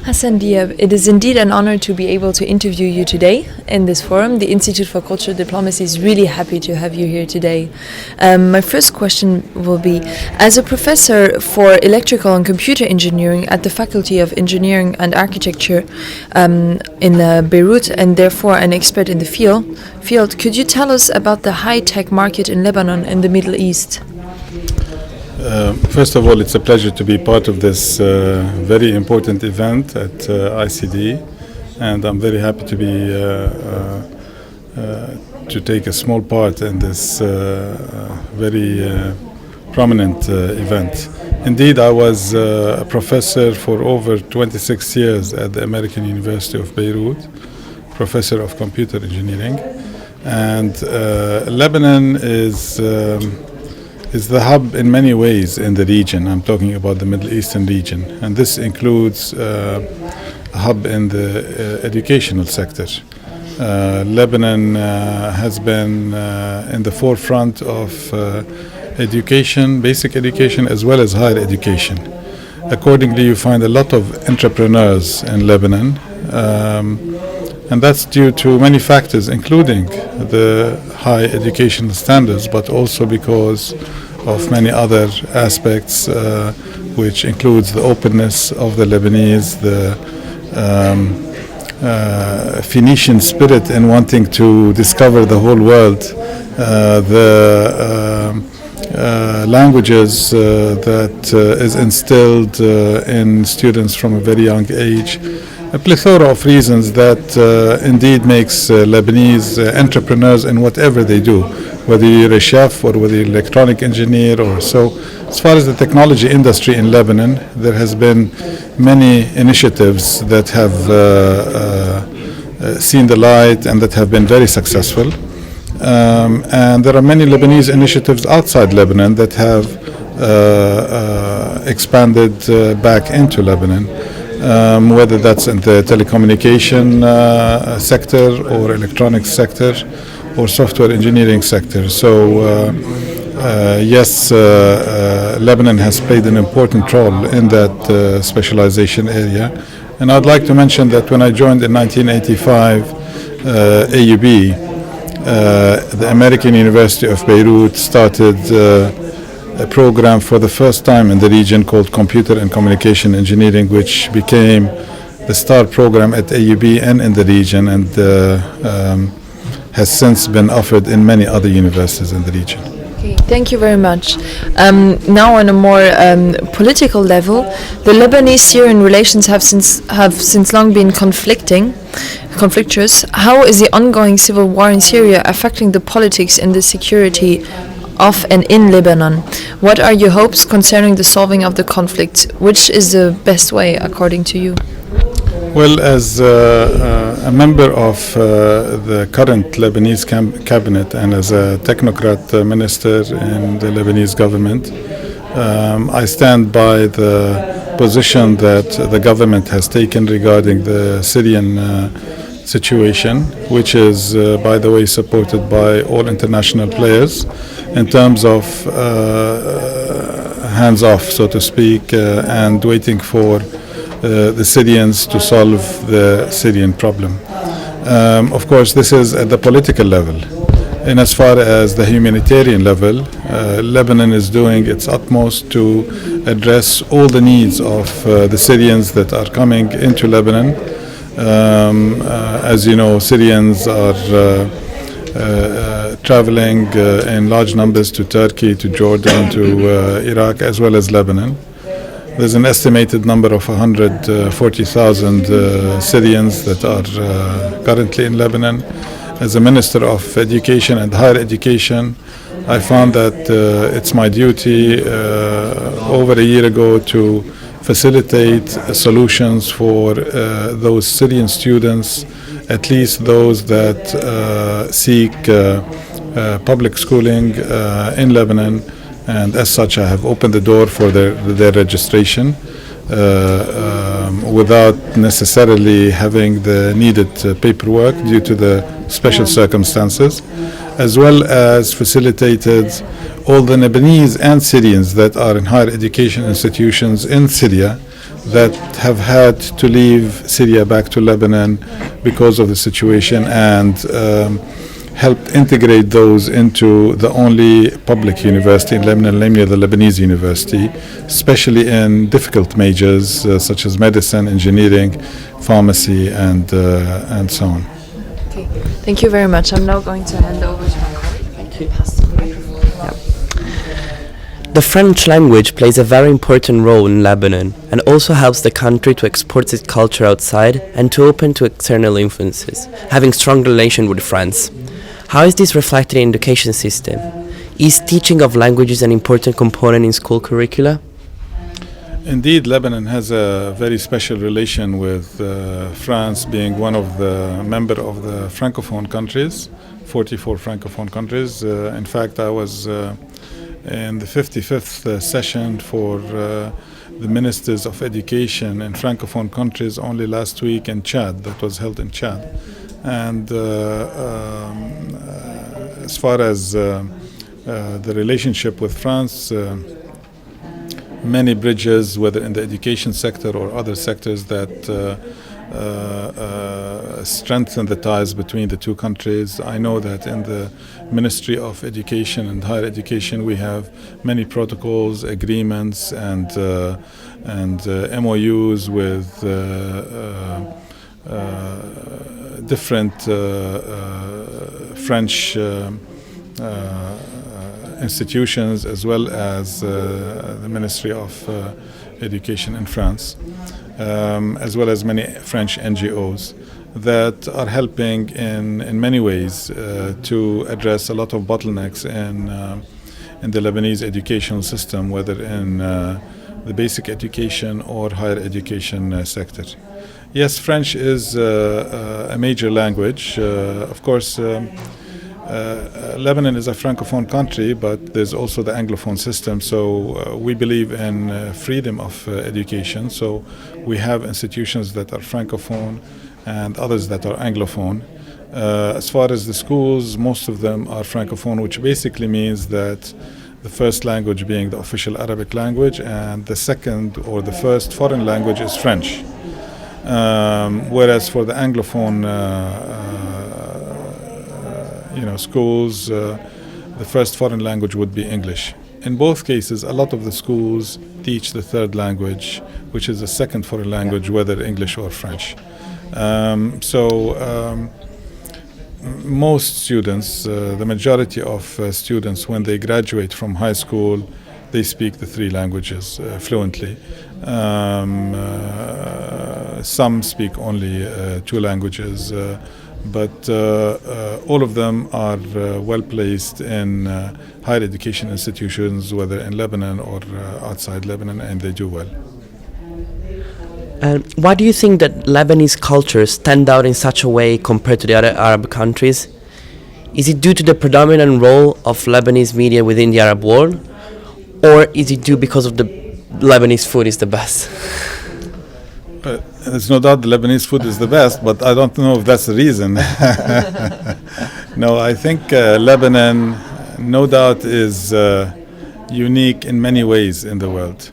Hassan Diab, it is indeed an honor to be able to interview you today in this forum. The Institute for Cultural Diplomacy is really happy to have you here today. My first question will be, as a professor for electrical and computer engineering at the Faculty of Engineering and Architecture in Beirut, and therefore an expert in the field, could you tell us about the high-tech market in Lebanon and the Middle East? First of all, it's a pleasure to be part of this very important event at ICD, and I'm very happy to be to take a small part in this very prominent event. Indeed, I was a professor for over 26 years at the American University of Beirut, professor of computer engineering, and Lebanon is the hub in many ways in the region. I'm talking about the Middle Eastern region, and this includes a hub in the educational sector. Lebanon has been in the forefront of education, basic education, as well as higher education. Accordingly, you find a lot of entrepreneurs in Lebanon, and that's due to many factors, including the high educational standards, but also because of many other aspects, which includes the openness of the Lebanese, the Phoenician spirit in wanting to discover the whole world, the languages that is instilled in students from a very young age. A plethora of reasons that indeed makes Lebanese entrepreneurs in whatever they do, whether you're a chef or whether you're an electronic engineer or so. As far as the technology industry in Lebanon, there has been many initiatives that have seen the light and that have been very successful. And there are many Lebanese initiatives outside Lebanon that have expanded back into Lebanon. Whether that's in the telecommunication sector or electronics sector or software engineering sector. So yes, Lebanon has played an important role in that specialization area. And I'd like to mention that when I joined in 1985 AUB, the American University of Beirut started a program for the first time in the region called Computer and Communication Engineering, which became the star program at AUB and in the region, and has since been offered in many other universities in the region. Okay, thank you very much. Now on a more political level, the Lebanese-Syrian relations have since long been conflictuous. How is the ongoing civil war in Syria affecting the politics and the security of and in Lebanon? What are your hopes concerning the solving of the conflict? Which is the best way, according to you? Well, as a member of the current Lebanese cabinet and as a technocrat minister in the Lebanese government, I stand by the position that the government has taken regarding the Syrian situation, which is, by the way, supported by all international players in terms of hands off, so to speak, and waiting for the Syrians to solve the Syrian problem. Of course, this is at the political level. And as far as the humanitarian level, Lebanon is doing its utmost to address all the needs of the Syrians that are coming into Lebanon. As you know, Syrians are traveling in large numbers to Turkey, to Jordan, to Iraq, as well as Lebanon. There's an estimated number of 140,000 Syrians that are currently in Lebanon. As a Minister of Education and Higher Education, I found that it's my duty over a year ago to facilitate solutions for those Syrian students, at least those that seek public schooling in Lebanon. And as such, I have opened the door for their registration without necessarily having the needed paperwork due to the special circumstances, as well as facilitated all the Lebanese and Syrians that are in higher education institutions in Syria that have had to leave Syria back to Lebanon because of the situation, and helped integrate those into the only public university in Lebanon, namely the Lebanese University, especially in difficult majors such as medicine, engineering, pharmacy, and so on. Okay. Thank you very much. I'm now going to hand over to my colleague. Thank you. Pass the microphone. The French language plays a very important role in Lebanon and also helps the country to export its culture outside and to open to external influences, having strong relation with France. How is this reflected in the education system? Is teaching of languages an important component in school curricula? Indeed, Lebanon has a very special relation with France, being one of the member of the Francophone countries, 44 Francophone countries. In fact, I was in the 55th session for the Ministers of Education in Francophone countries only last week in Chad, that was held in Chad. And as far as the relationship with France, many bridges, whether in the education sector or other sectors, that strengthen the ties between the two countries. I know that in the Ministry of Education and Higher Education we have many protocols, agreements, and MOUs with different French institutions, as well as the Ministry of Education in France, as well as many French NGOs that are helping in many ways to address a lot of bottlenecks in the Lebanese educational system, whether in the basic education or higher education sector. Yes, French is a major language. Of course, Lebanon is a Francophone country, but there's also the Anglophone system, so we believe in freedom of education. So we have institutions that are Francophone and others that are Anglophone. As far as the schools, most of them are Francophone, which basically means that the first language being the official Arabic language, and the second or the first foreign language is French. Whereas for the Anglophone schools, the first foreign language would be English. In both cases, a lot of the schools teach the third language, which is the second foreign language, whether English or French. Most students, the majority of students, when they graduate from high school, they speak the three languages fluently. Some speak only two languages, but all of them are well placed in higher education institutions, whether in Lebanon or outside Lebanon, and they do well. Why do you think that Lebanese culture stand out in such a way compared to the other Arab countries? Is it due to the predominant role of Lebanese media within the Arab world, or is it due because of the Lebanese food is the best? There's no doubt the Lebanese food is the best, but I don't know if that's the reason. No, I think Lebanon, no doubt, is unique in many ways in the world,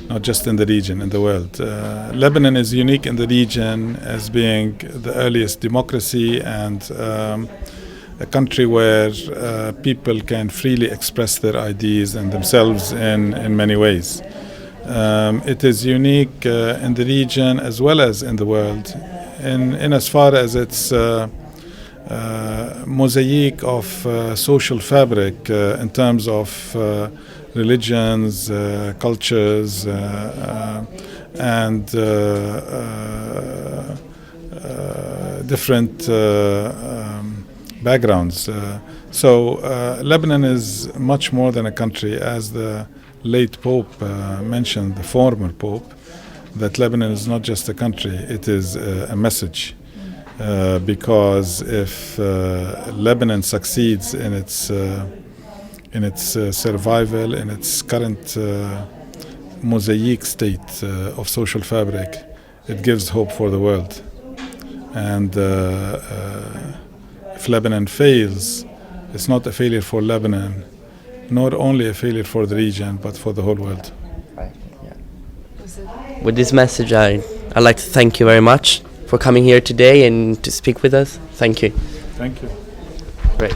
not just in the region, in the world. Lebanon is unique in the region as being the earliest democracy and a country where people can freely express their ideas and themselves in many ways. It is unique in the region as well as in the world, in as far as its mosaic of social fabric in terms of religions, cultures, and different backgrounds. So Lebanon is much more than a country, as the late Pope mentioned, the former Pope, that Lebanon is not just a country, it is a message. Because if Lebanon succeeds in its survival, in its current mosaic state of social fabric, it gives hope for the world. And if Lebanon fails, it's not a failure for Lebanon, nor only a failure for the region, but for the whole world. Right. Yeah. with this message, I'd like to thank you very much for coming here today and to speak with us. Thank you. Thank you. Great.